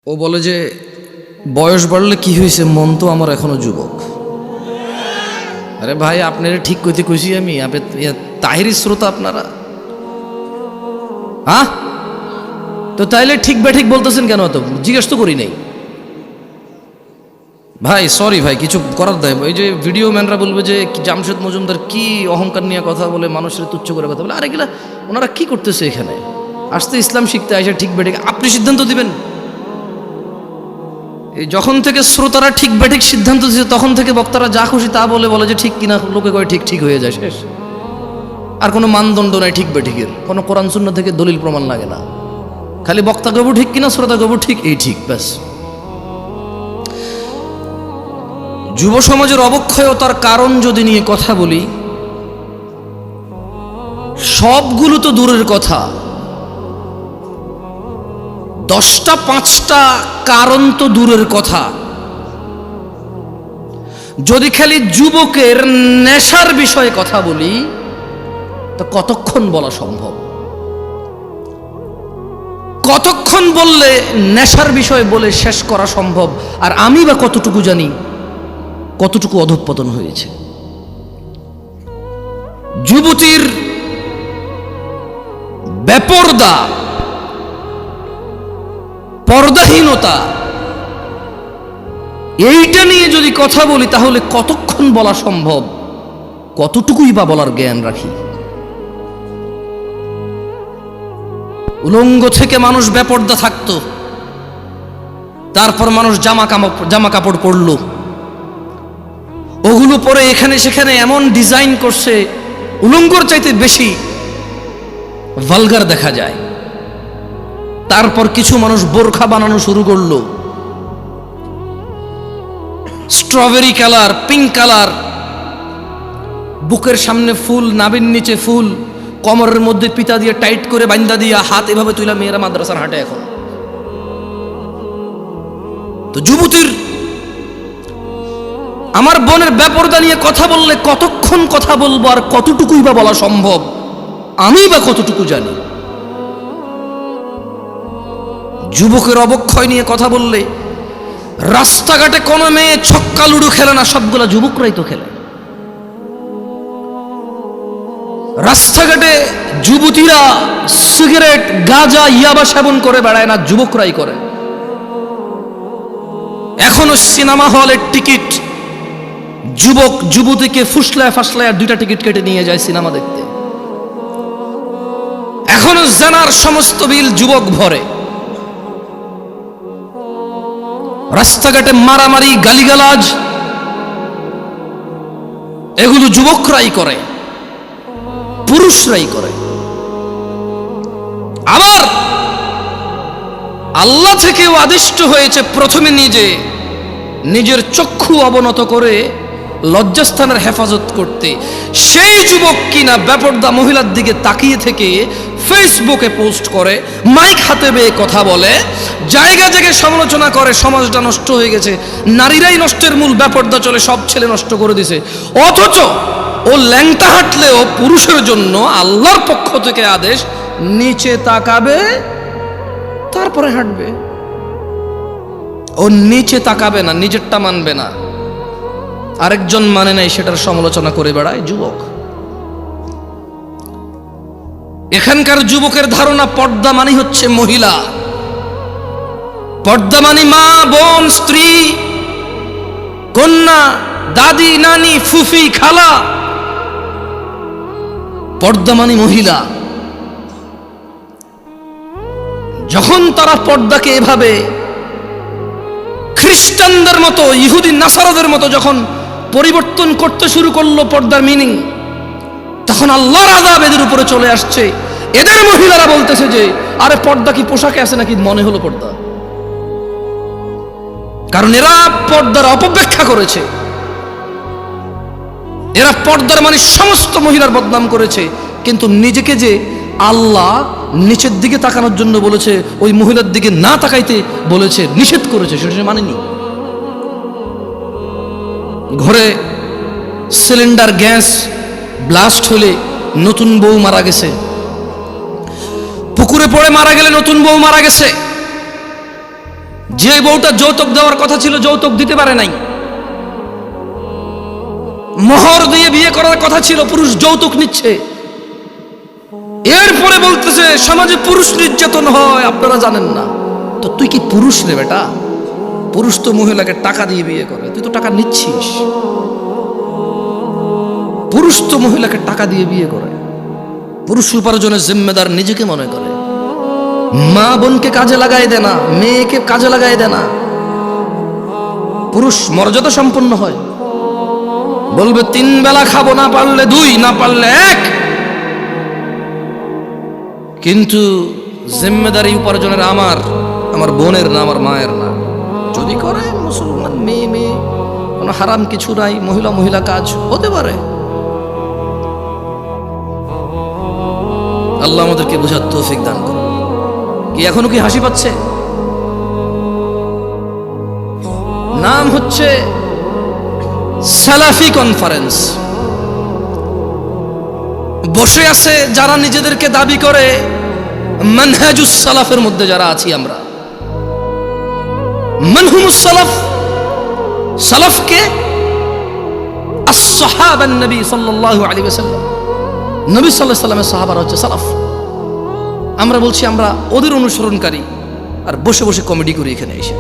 ও বলে যে বয়স বাড়লে কি হয়েছে, মন তো আমার এখনো যুবক। আরে ভাই, আপনারা ঠিক কইতে কইছি আমি? তাহিরি শ্রোতা আপনারা, হ্যাঁ? তো তাইলে ঠিক বেঠিক বলতেছেন কেন? তো জিজ্ঞেস তো করি নাই ভাই। সরি ভাই, কিছু করার দেয়। ওই যে ভিডিও ম্যানরা বলবে যে জামশেদ মজুমদার কি অহংকার নিয়ে কথা বলে, মানুষের তুচ্ছ করে কথা বলে। আরে গেলা ওনারা কি করতেছে এখানে? আসতে ইসলাম শিখতে আসে, ঠিক বেঠিক আপনি সিদ্ধান্ত দিবেন। যখন থেকে শ্রোতারা ঠিক বেঠিক সিদ্ধান্ত দিচ্ছে, তখন থেকে বক্তারা যা খুশি তা বলে যে ঠিক কিনা, লোকে কয় ঠিক ঠিক হয়ে যায়, শেষ। আর কোনো মানদণ্ড নাই ঠিক বেঠিকের, কোনো কোরআন সুন্নাহ থেকে দলিল প্রমাণ লাগে না। খালি বক্তা গবু ঠিক কিনা, শ্রোতা গবু ঠিক, এই ঠিক, ব্যাস। যুব সমাজের অবক্ষয়তার কারণ যদি নিয়ে কথা বলি, সবগুলো তো দূরের কথা, 10টা 5টা কারণ তো দূরের কথা। যদি খালি যুবকের নেশার বিষয়ে কথা বলি, তো কতক্ষণ বলা সম্ভব? কতক্ষণ বললে নেশার বিষয় বলে শেষ করা সম্ভব? আর আমি বা কতটুকু জানি কতটুকু অধঃপতন হয়েছে। যুবতীর বেপরদা, পর্দাহীনতা, এইটা নিয়ে যদি কথা বলি, তাহলে কতক্ষণ বলা সম্ভব? কতটুকুই বা বলার জ্ঞান রাখি? উলঙ্গ থেকে মানুষ বেপরদা থাকতো, তারপর মানুষ জামা কাপড় পরলো, ওগুলো পরে এখানে সেখানে এমন ডিজাইন করছে, উলঙ্গর চাইতে বেশি ভালগার দেখা যায়। তারপর কিছু মানুষ বোরখা বানানো শুরু করলো, স্ট্রবেরি কালার, পিঙ্ক কালার, বুকের সামনে ফুল, নাভির নিচে ফুল, কোমরের মধ্যে পিতা দিয়ে টাইট করে বান্ধা দিয়া হাত এভাবে তুইলা মেয়েরা মাদ্রাসার হাঁটে এখন। তো যুবতীর, আমার বোনের বেপরদা নিয়ে কথা বললে কতক্ষণ কথা বলবো, আর কতটুকুই বা বলা সম্ভব? আমি বা কতটুকু জানি? যুবকের অবক্ষয় নিয়ে কথা বললে, রাস্তাঘাটে কোনো মেয়ে ছক্কা লুডু খেলে না, সবগুলা যুবকরাই তো খেলে। রাস্তাঘাটে যুবতীরা সিগারেট, গাঁজা, ইয়াবা সেবন করে বেড়ায় না, যুবকরাই করে। এখনো সিনেমা হলের টিকিট যুবক যুবতীকে ফুসলায় ফাসলায় 2টা টিকিট কেটে নিয়ে যায় সিনেমা দেখতে। এখনো জানার সমস্ত বিল যুবক ভরে। রাস্তাঘাটে মারামারি, গালিগালাজ, এগুলো যুবকরাই করে, পুরুষরাই করে। আবার আল্লাহ থেকেও আদিষ্ট হয়েছে প্রথমে নিজের চক্ষু অবনত করে লজ্জাস্থানের হেফাজত করতে। সেই যুবক কিনা বেপরদা মহিলার দিকে তাকিয়ে থেকে ফেসবুকে পোস্ট করে, মাইক হাতে বেয়ে কথা বলে, জায়গা জায়গায় সমালোচনা করে, সমাজটা নষ্ট হয়ে গেছে, নারীরাই নষ্টের মূল, বেপরদা চলে, সব ছেলে নষ্ট করে দিছে। অথচ ও ল্যাংটা হাঁটলেও পুরুষের জন্য আল্লাহর পক্ষ থেকে আদেশ, নিচে তাকাবে তারপরে হাঁটবে। ও নিচে তাকাবে না, নিজেরটা মানবে না, আরেকজন মানে নাই, সেটার সমালোচনা করে বেড়ায় যুবক। এখানকার যুবকের ধারণা পর্দা মানে হচ্ছে মহিলা, পর্দা মানে মা, বোন, স্ত্রী, কন্যা, দাদি, নানি, ফুফি, খালা। পর্দা মানে মহিলা। যখন তারা পর্দাকে এভাবে খ্রিস্টানদের মতো, ইহুদি নাসারাদের মতো যখন পরিবর্তন করতে শুরু করলো পর্দার মিনিং, তখন আল্লাহর আযাব এদের উপরে চলে আসছে। এদের মহিলারা বলতেছে যে আরে পর্দা কি পোশাকে আছে নাকি, মনে হলো পর্দা। কারণ এরা পর্দার অপব্যাখ্যা করেছে, এরা পর্দার মানে সমস্ত মহিলার বদনাম করেছে। কিন্তু নিজেকে যে আল্লাহ নিচের দিকে তাকানোর জন্য বলেছে, ওই মহিলার দিকে না তাকাইতে বলেছে, নিষেধ করেছে, সেটা মানেনি। ঘরে সিলিন্ডার গ্যাস ব্লাস্ট হলে নতুন বউ মারা গেছে, পুকুরে পড়ে মারা গেলে নতুন বউ মারা গেছে, যে বউটা যৌতুক দেওয়ার কথা ছিল যৌতুক দিতে পারে নাই, মোহর দিয়ে বিয়ে করার কথা ছিল, পুরুষ যৌতুক নিচ্ছে। এরপরে বলতেছে সমাজে পুরুষ নির্যাতন হয়, আপনারা জানেন না। তো তুই কি পুরুষ রে বেটা? পুরুষ তো মহিলাকে টাকা দিয়ে বিয়ে করে, তুই তো টাকা নিচ্ছিস। পুরুষ তো মহিলাকে টাকা দিয়ে বিয়ে করে, পুরুষ উপার্জনের জিম্মেদার নিজেকে মনে করে। মা বোনকে কাজে লাগাই দেয় না, মেয়েকে কাজে লাগাই দেয় না। পুরুষ মর্যাদা সম্পন্ন হয়, বলবে 3 বেলা খাবো, না পারলে 2, না পারলে 1। কিন্তু জিম্মেদারি উপার্জনের আমার বোনের না, আমার মায়ের না। যদি করে মুসলমান মেয়ে, কোনো হারাম কিছু নাই, মহিলা কাজ হতে পারে। আল্লাহ আমাদেরকে বোঝার তৌফিক দান করুন। কি এখনো কি হাসি পাচ্ছে? নাম হচ্ছে সালাফি কনফারেন্স। বসে আছে যারা নিজেদেরকে দাবি করে মানহাজুস সালাফের মধ্যে যারা আছি আমরা। মানহুমুস সালাফ, সালাফকে আসহাবান নবী সাল্লাল্লাহু আলাইহি ওয়াসাল্লাম, নবী সাল্লাল্লাহু আলাইহি ওয়াসাল্লামের সাহাবারা হচ্ছে সালাফ। আমরা বলছি আমরা ওদের অনুসরণকারী, আর বসে বসে কমেডি করি এখানে এসে।